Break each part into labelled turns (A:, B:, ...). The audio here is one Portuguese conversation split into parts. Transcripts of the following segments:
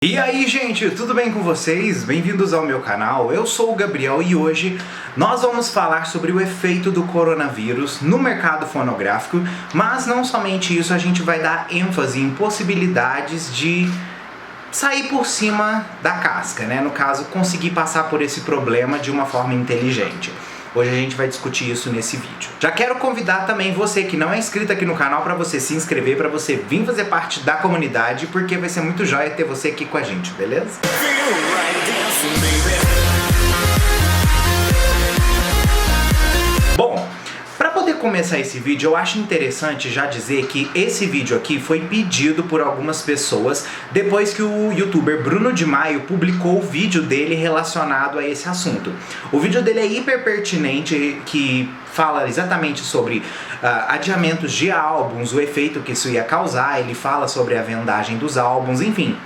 A: E aí, gente, tudo bem com vocês? Bem-vindos ao meu canal, eu sou o Gabriel e hoje nós vamos falar sobre o efeito do coronavírus no mercado fonográfico, mas não somente isso, a gente vai dar ênfase em possibilidades de sair por cima da casca, né? No caso, conseguir passar por esse problema de uma forma inteligente. Hoje a gente vai discutir isso nesse vídeo. Já quero convidar também você que não é inscrito aqui no canal para você se inscrever, para você vir fazer parte da comunidade, porque vai ser muito jóia ter você aqui com a gente, beleza? Bom, para poder começar esse vídeo, eu acho interessante já dizer que esse vídeo aqui foi pedido por algumas pessoas depois que o youtuber Bruno de Maio publicou o vídeo dele relacionado a esse assunto. O vídeo dele é hiper pertinente, que fala exatamente sobre adiamentos de álbuns, o efeito que isso ia causar, ele fala sobre a vendagem dos álbuns, enfim.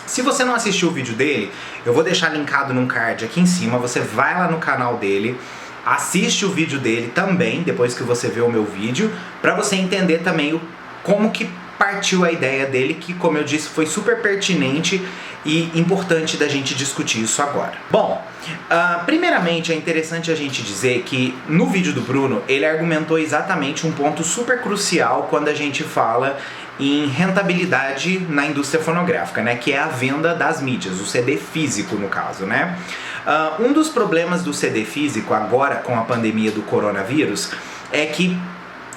A: Se você não assistiu o vídeo dele, eu vou deixar linkado num card aqui em cima, você vai lá no canal dele, assiste o vídeo dele também, depois que você vê o meu vídeo, para você entender também como que partiu a ideia dele, que, como eu disse, foi super pertinente e importante da gente discutir isso agora. Bom, primeiramente é interessante a gente dizer que no vídeo do Bruno, ele argumentou exatamente um ponto super crucial quando a gente fala em rentabilidade na indústria fonográfica, né, que é a venda das mídias, o CD físico no caso, né. Um dos problemas do CD físico agora com a pandemia do coronavírus é que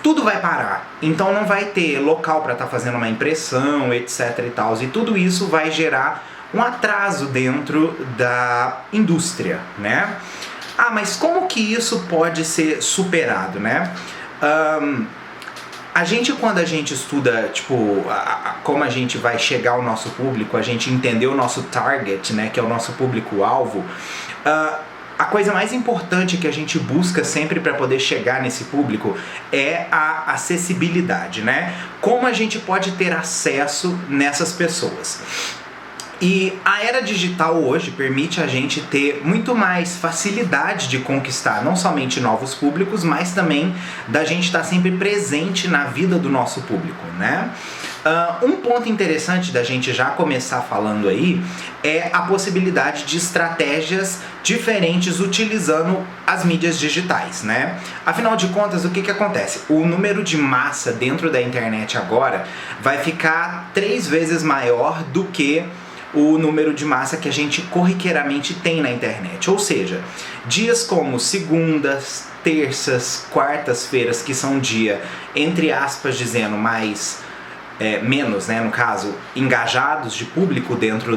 A: tudo vai parar, então não vai ter local para estar fazendo uma impressão, etc e tal, e tudo isso vai gerar um atraso dentro da indústria, né. Mas como que isso pode ser superado, né? Quando a gente estuda, tipo, como a gente vai chegar ao nosso público, a gente entender o nosso target, né, que é o nosso público-alvo, a coisa mais importante que a gente busca sempre para poder chegar nesse público é a acessibilidade, né? Como a gente pode ter acesso nessas pessoas. E a era digital hoje permite a gente ter muito mais facilidade de conquistar não somente novos públicos, mas também da gente estar sempre presente na vida do nosso público, né? Um ponto interessante da gente já começar falando aí é a possibilidade de estratégias diferentes utilizando as mídias digitais, né? Afinal de contas, o que acontece? O número de massa dentro da internet agora vai ficar 3 vezes maior do que o número de massa que a gente corriqueiramente tem na internet. Ou seja, dias como segundas, terças, quartas-feiras, que são dia, entre aspas, dizendo menos, né, no caso, engajados de público dentro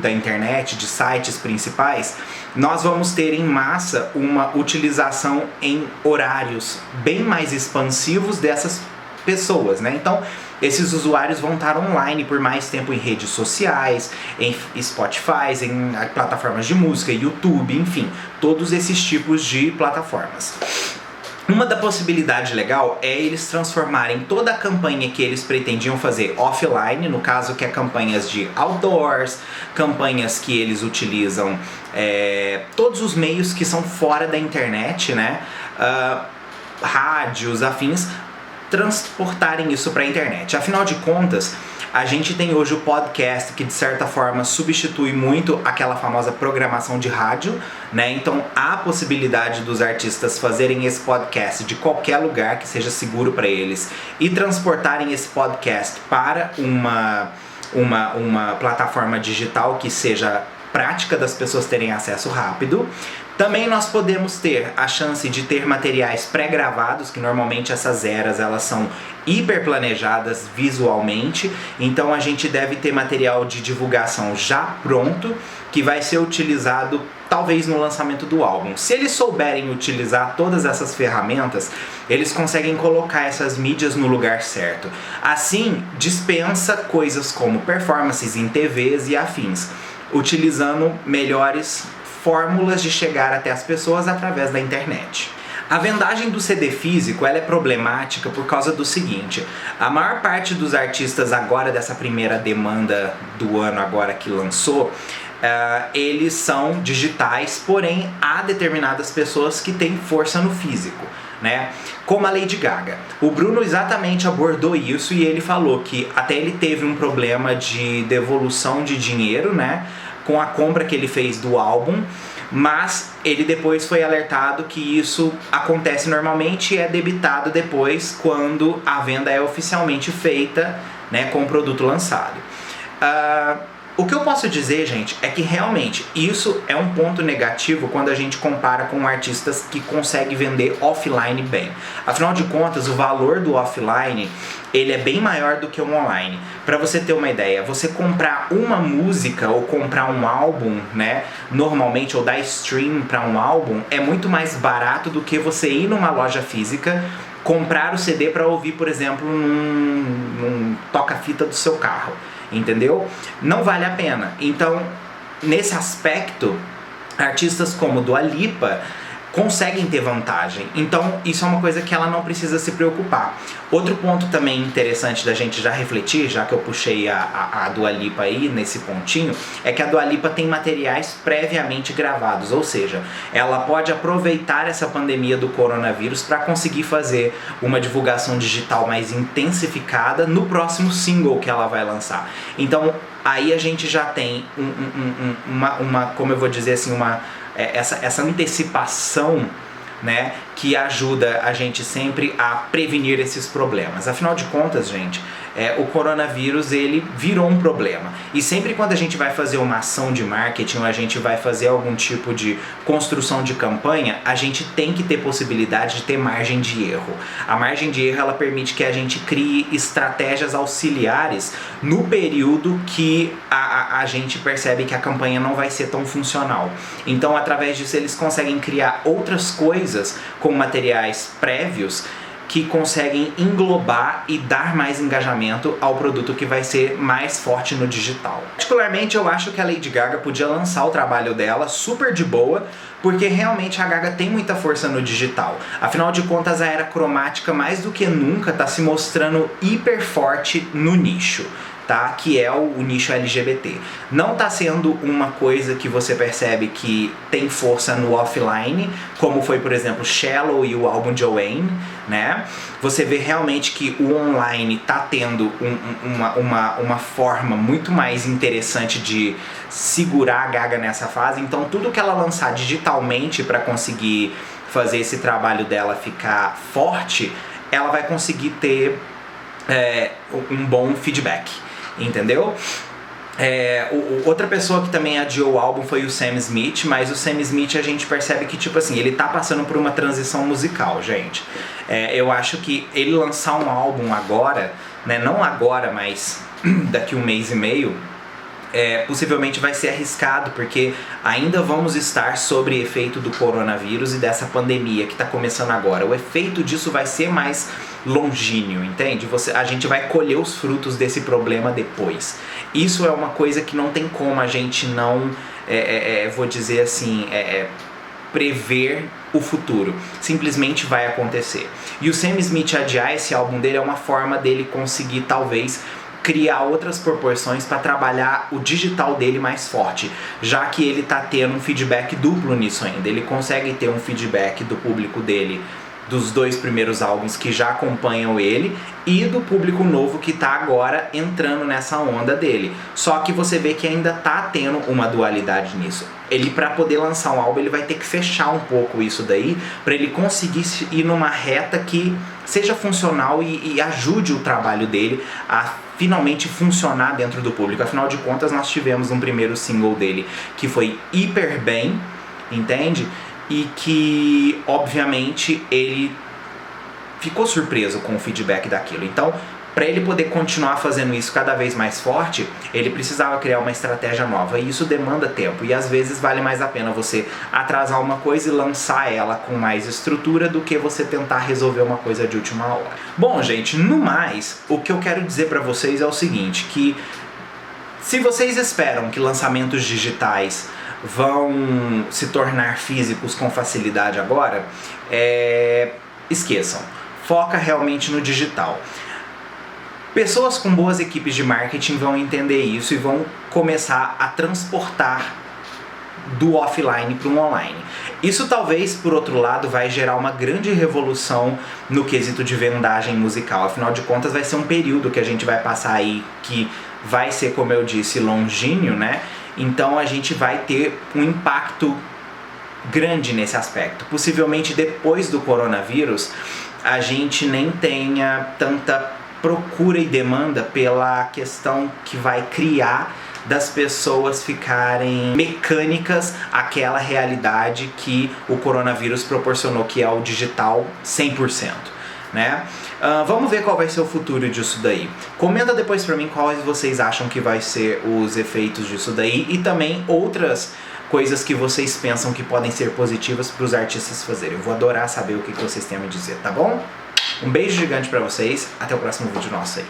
A: da internet, de sites principais, nós vamos ter em massa uma utilização em horários bem mais expansivos dessas pessoas, né? Então, esses usuários vão estar online por mais tempo em redes sociais, em Spotify, em plataformas de música, YouTube, enfim, todos esses tipos de plataformas. Uma da possibilidade legal é eles transformarem toda a campanha que eles pretendiam fazer offline, no caso que é campanhas de outdoors, campanhas que eles utilizam todos os meios que são fora da internet, né? Rádios, afins, transportarem isso para a internet. Afinal de contas, a gente tem hoje o podcast que de certa forma substitui muito aquela famosa programação de rádio, né? Então há a possibilidade dos artistas fazerem esse podcast de qualquer lugar que seja seguro para eles e transportarem esse podcast para uma plataforma digital que seja prática das pessoas terem acesso rápido. Também nós podemos ter a chance de ter materiais pré-gravados, que normalmente essas eras elas são hiper planejadas visualmente, então a gente deve ter material de divulgação já pronto, que vai ser utilizado talvez no lançamento do álbum. Se eles souberem utilizar todas essas ferramentas, eles conseguem colocar essas mídias no lugar certo. Assim, dispensa coisas como performances em TVs e afins, utilizando melhores fórmulas de chegar até as pessoas através da internet. A vendagem do CD físico ela é problemática por causa do seguinte: a maior parte dos artistas agora dessa primeira demanda do ano agora que lançou, eles são digitais, porém há determinadas pessoas que têm força no físico. né? Como a Lady Gaga. O Bruno exatamente abordou isso e ele falou que até ele teve um problema de devolução de dinheiro, né? Com a compra que ele fez do álbum, mas ele depois foi alertado que isso acontece normalmente e é debitado depois quando a venda é oficialmente feita, né, com o produto lançado. O que eu posso dizer, gente, é que realmente isso é um ponto negativo quando a gente compara com artistas que conseguem vender offline bem. Afinal de contas, o valor do offline ele é bem maior do que o online. Para você ter uma ideia, você comprar uma música ou comprar um álbum, né, normalmente, ou dar stream para um álbum, é muito mais barato do que você ir numa loja física, comprar o CD para ouvir, por exemplo, num toca-fita do seu carro. Entendeu? Não vale a pena. Então, nesse aspecto, artistas como Dua Lipa conseguem ter vantagem. Então, isso é uma coisa que ela não precisa se preocupar. Outro ponto também interessante da gente já refletir, já que eu puxei a Dua Lipa aí nesse pontinho, é que a Dua Lipa tem materiais previamente gravados, ou seja, ela pode aproveitar essa pandemia do coronavírus para conseguir fazer uma divulgação digital mais intensificada no próximo single que ela vai lançar. Então, aí a gente já tem como eu vou dizer assim, essa antecipação, né, que ajuda a gente sempre a prevenir esses problemas. Afinal de contas, gente, o coronavírus ele virou um problema. E sempre quando a gente vai fazer uma ação de marketing ou a gente vai fazer algum tipo de construção de campanha, a gente tem que ter possibilidade de ter margem de erro. A margem de erro ela permite que a gente crie estratégias auxiliares no período que a gente percebe que a campanha não vai ser tão funcional. Então, através disso, eles conseguem criar outras coisas com materiais prévios que conseguem englobar e dar mais engajamento ao produto que vai ser mais forte no digital. Particularmente, eu acho que a Lady Gaga podia lançar o trabalho dela super de boa, porque realmente a Gaga tem muita força no digital. Afinal de contas, a era cromática mais do que nunca está se mostrando hiper forte no nicho. Tá? Que é o nicho LGBT. Não está sendo uma coisa que você percebe que tem força no offline, como foi, por exemplo, Shallow e o álbum Joanne, né? Você vê realmente que o online está tendo uma forma muito mais interessante de segurar a Gaga nessa fase. Então, tudo que ela lançar digitalmente para conseguir fazer esse trabalho dela ficar forte, ela vai conseguir ter um bom feedback. Entendeu? Outra pessoa que também adiou o álbum foi o Sam Smith, mas o Sam Smith a gente percebe que, tipo assim, ele tá passando por uma transição musical, gente. Eu acho que ele lançar um álbum agora, né, não agora, mas daqui um mês e meio, possivelmente vai ser arriscado, porque ainda vamos estar sob efeito do coronavírus e dessa pandemia que está começando agora. O efeito disso vai ser mais longínquo, entende? A gente vai colher os frutos desse problema depois. Isso é uma coisa que não tem como a gente não, vou dizer assim, prever o futuro. Simplesmente vai acontecer. E o Sam Smith adiar esse álbum dele é uma forma dele conseguir, talvez, criar outras proporções para trabalhar o digital dele mais forte, já que ele tá tendo um feedback duplo nisso ainda. Ele consegue ter um feedback do público dele dos 2 primeiros álbuns que já acompanham ele e do público novo que tá agora entrando nessa onda dele. Só que você vê que ainda tá tendo uma dualidade nisso. Ele, para poder lançar um álbum, ele vai ter que fechar um pouco isso daí para ele conseguir ir numa reta que seja funcional e ajude o trabalho dele a finalmente funcionar dentro do público. Afinal de contas, nós tivemos um primeiro single dele que foi hiper bem, entende? E que, obviamente, ele ficou surpreso com o feedback daquilo. Então, para ele poder continuar fazendo isso cada vez mais forte, ele precisava criar uma estratégia nova. E isso demanda tempo. E às vezes vale mais a pena você atrasar uma coisa e lançar ela com mais estrutura do que você tentar resolver uma coisa de última hora. Bom, gente, no mais, o que eu quero dizer para vocês é o seguinte, que se vocês esperam que lançamentos digitais vão se tornar físicos com facilidade agora, esqueçam. Foca realmente no digital. Pessoas com boas equipes de marketing vão entender isso e vão começar a transportar do offline para um online. Isso talvez, por outro lado, vai gerar uma grande revolução no quesito de vendagem musical. Afinal de contas, vai ser um período que a gente vai passar aí que vai ser, como eu disse, longínquo, né? Então a gente vai ter um impacto grande nesse aspecto. Possivelmente depois do coronavírus, a gente nem tenha tanta procura e demanda pela questão que vai criar das pessoas ficarem mecânicas àquela realidade que o coronavírus proporcionou, que é o digital 100%, né? Vamos ver qual vai ser o futuro disso daí. Comenta depois pra mim quais vocês acham que vai ser os efeitos disso daí e também outras coisas que vocês pensam que podem ser positivas para os artistas fazerem. Eu vou adorar saber o que vocês têm a me dizer, tá bom? Um beijo gigante pra vocês, até o próximo vídeo nosso aí.